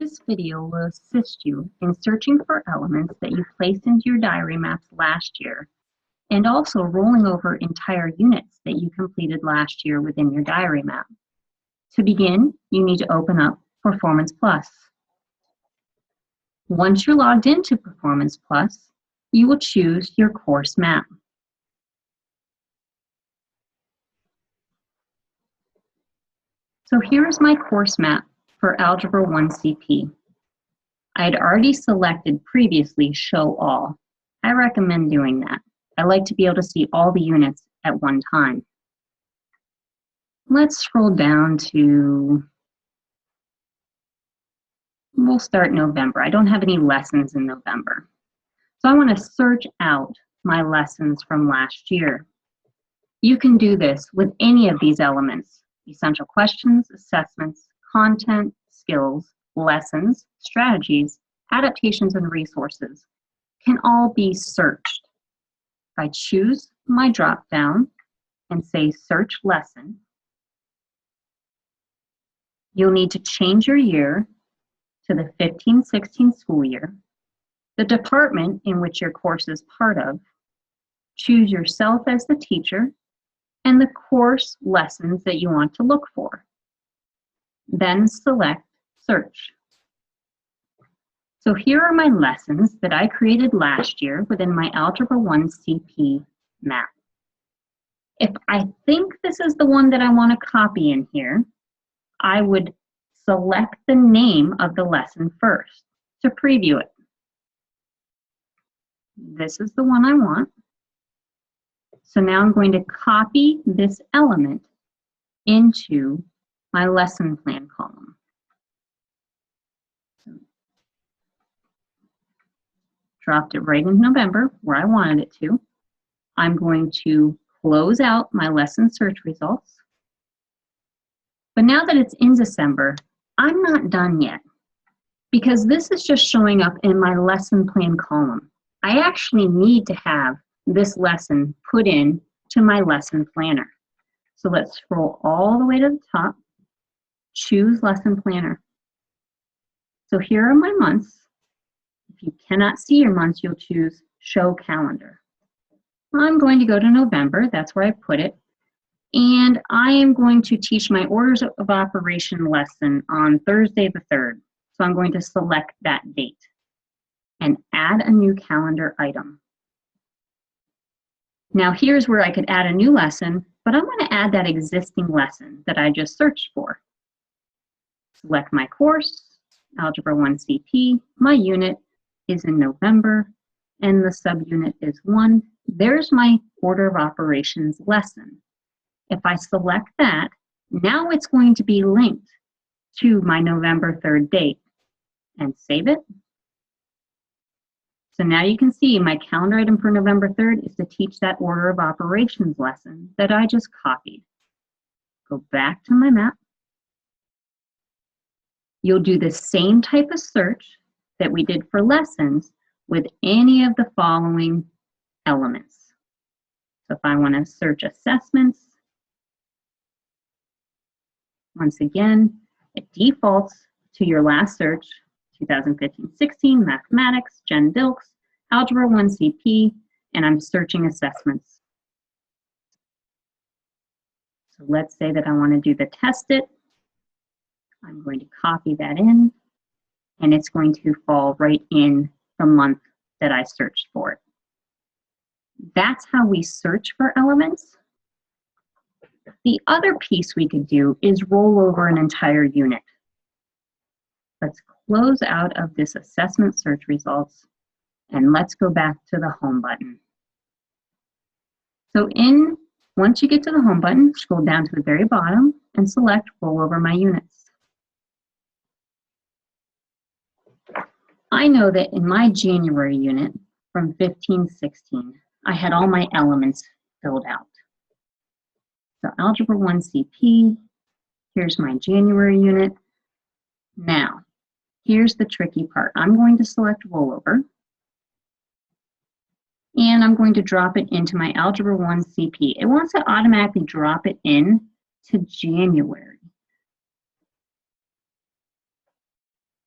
This video will assist you in searching for elements that you placed into your diary maps last year, and also rolling over entire units that you completed last year within your diary map. To begin, you need to open up Performance Plus. Once you're logged into Performance Plus, you will choose your course map. So here is my course map for Algebra 1 CP. I had already selected previously Show All. I recommend doing that. I like to be able to see all the units at one time. Let's scroll down to, we'll start November. I don't have any lessons in November. So I want to search out my lessons from last year. You can do this with any of these elements: essential questions, assessments, content, skills, lessons, strategies, adaptations, and resources can all be searched. If I choose my drop-down and say Search Lesson, you'll need to change your year to the 15-16 school year, the department in which your course is part of, choose yourself as the teacher, and the course lessons that you want to look for. Then select Search. So here are my lessons that I created last year within my Algebra 1 CP map. If I think this is the one that I want to copy in here, I would select the name of the lesson first to preview it. This is the one I want. So now I'm going to copy this element into my lesson plan column. Dropped it right in November where I wanted it to. I'm going to close out my lesson search results. But now that it's in December, I'm not done yet, because this is just showing up in my lesson plan column. I actually need to have this lesson put in to my lesson planner. So let's scroll all the way to the top, choose lesson planner. So here are my months. If you cannot see your months, you'll choose Show Calendar. I'm going to go to November, that's where I put it, and I am going to teach my Orders of Operation lesson on Thursday the 3rd. So I'm going to select that date and add a new calendar item. Now here's where I could add a new lesson, but I'm going to add that existing lesson that I just searched for. Select my course, Algebra 1 CP, my unit is in November, and the subunit is 1. There's my Order of Operations lesson. If I select that, now it's going to be linked to my November 3rd date, and save it. So now you can see my calendar item for November 3rd is to teach that Order of Operations lesson that I just copied. Go back to my map. You'll do the same type of search that we did for lessons with any of the following elements. So if I want to search assessments, once again, it defaults to your last search, 2015-16, Mathematics, Gen Dilks, Algebra 1 CP, and I'm searching assessments. So let's say that I want to do the test it. I'm going to copy that in, and it's going to fall right in the month that I searched for it. That's how we search for elements. The other piece we could do is roll over an entire unit. Let's close out of this assessment search results, and let's go back to the home button. So once you get to the home button, scroll down to the very bottom and select Roll Over My Units. I know that in my January unit from 15-16, I had all my elements filled out. So Algebra 1 CP, here's my January unit. Now, here's the tricky part. I'm going to select Rollover, and I'm going to drop it into my Algebra 1 CP. It wants to automatically drop it in to January.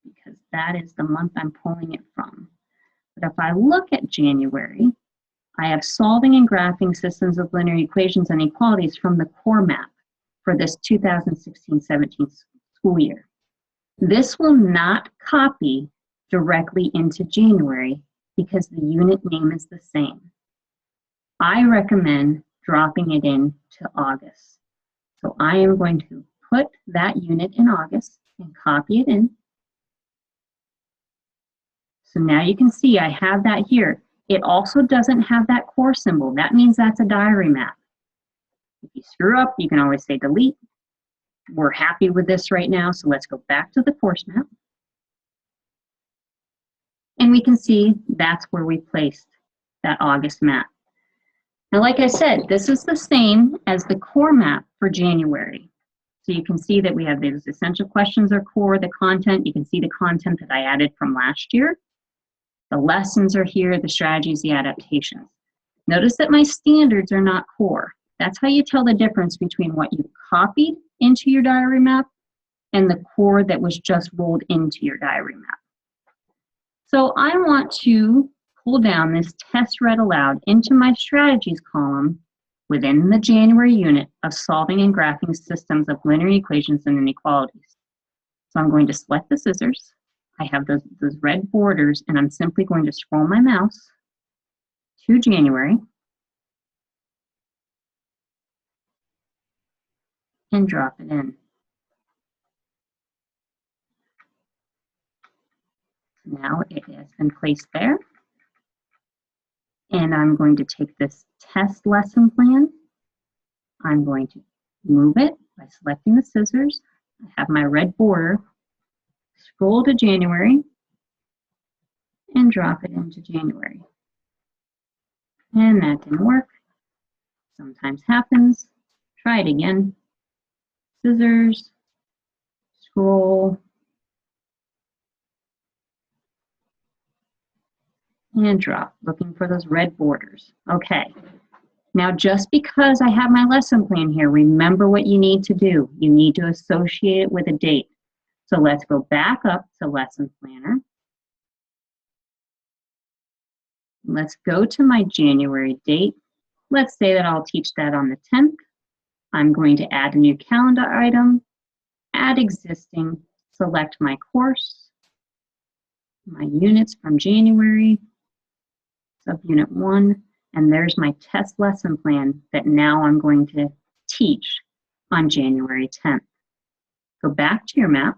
because that is the month I'm pulling it from. But if I look at January, I have solving and graphing systems of linear equations and inequalities from the core map for this 2016-17 school year. This will not copy directly into January because the unit name is the same. I recommend dropping it in to August. So I am going to put that unit in August and copy it in. So now you can see I have that here. It also doesn't have that core symbol. That means that's a diary map. If you screw up, you can always say delete. We're happy with this right now, so let's go back to the course map. And we can see that's where we placed that August map. Now, like I said, this is the same as the core map for January. So you can see that we have these essential questions are core, the content. You can see the content that I added from last year. The lessons are here, the strategies, the adaptations. Notice that my standards are not core. That's how you tell the difference between what you copied into your diary map and the core that was just rolled into your diary map. So I want to pull down this test read aloud into my strategies column within the January unit of solving and graphing systems of linear equations and inequalities. So I'm going to select the scissors. I have those red borders, and I'm simply going to scroll my mouse to January and drop it in. Now it has been placed there. And I'm going to take this test lesson plan. I'm going to move it by selecting the scissors. I have my red border. Scroll to January and drop it into January. And that didn't work. Sometimes happens. Try it again. Scissors, scroll, and drop, looking for those red borders. Okay. Now, just because I have my lesson plan here, remember what you need to do. You need to associate it with a date. So let's go back up to Lesson Planner. Let's go to my January date. Let's say that I'll teach that on the 10th. I'm going to add a new calendar item, add existing, select my course, my units from January, subunit 1, and there's my test lesson plan that now I'm going to teach on January 10th. Go back to your map.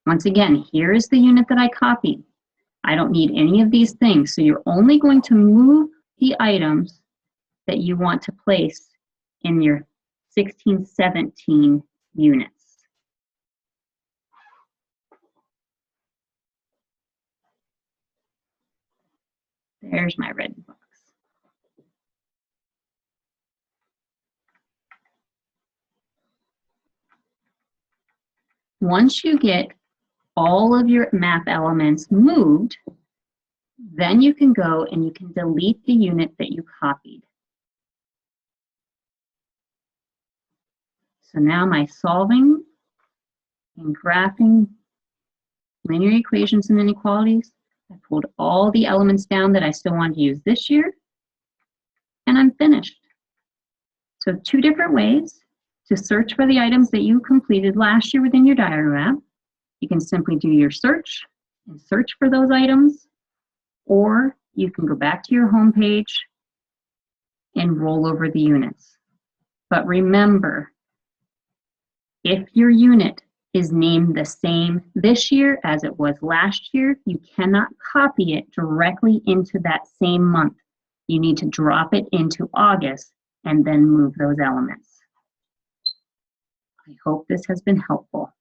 Once again, here is the unit that I copied. I don't need any of these things, so you're only going to move the items that you want to place in your 16-17 units. There's my red box. Once you get all of your map elements moved, then you can go and you can delete the unit that you copied. So now my solving and graphing linear equations and inequalities, I pulled all the elements down that I still want to use this year, and I'm finished. So 2 different ways to search for the items that you completed last year within your diary map. You can simply do your search and search for those items, or you can go back to your home page and roll over the units. But remember, if your unit is named the same this year as it was last year, you cannot copy it directly into that same month. You need to drop it into August and then move those elements. I hope this has been helpful.